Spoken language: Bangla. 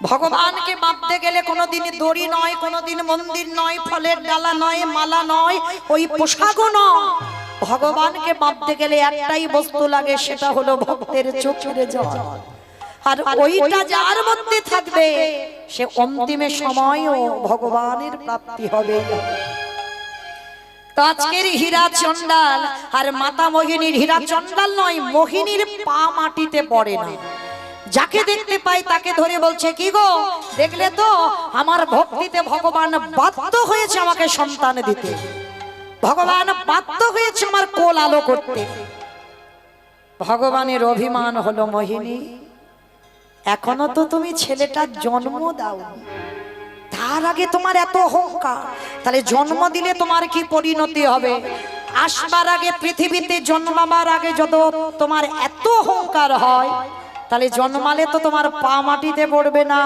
ভগবানকে মাপতে গেলে কোনোদিন দড়ি নয়, কোনোদিন মন্দির নয়, ফলের ডালা নয়, মালা নয়, ওই পোশাকও নয়। ভগবানকে মাপতে গেলে একটাই বস্তু লাগে, সেটা হলো ভক্তের চোখের জল। আর ওইটা যার মধ্যে থাকবে সে অন্তিমের সময়ও ভগবানের প্রাপ্তি হবে। তো আজকের হীরা চণ্ডাল আর মাতা মোহিনীর, হীরা চণ্ডাল নয়, মোহিনীর পা মাটিতে পড়ে না। যাকে দেখতে পাই তাকে ধরে বলছে, কি গো দেখলে তো আমার ভক্তিতে ভগবান বাধ্য হয়েছে আমাকে সন্তান দিতে, ভগবান বাধ্য হয়েছে আমার কোল আলো করতে। ভগবানের অভিমান হলো, মোহিনী এখনো তো তুমি ছেলেটার জন্ম দাও, তার আগে তোমার এত অহংকার, তাহলে জন্ম দিলে তোমার কি পরিণতি হবে? আসবার আগে, পৃথিবীতে জন্মাবার আগে যত তোমার এত অহংকার হয়, তাহলে জন্মালে তো তোমার পা মাটিতে পড়বে না।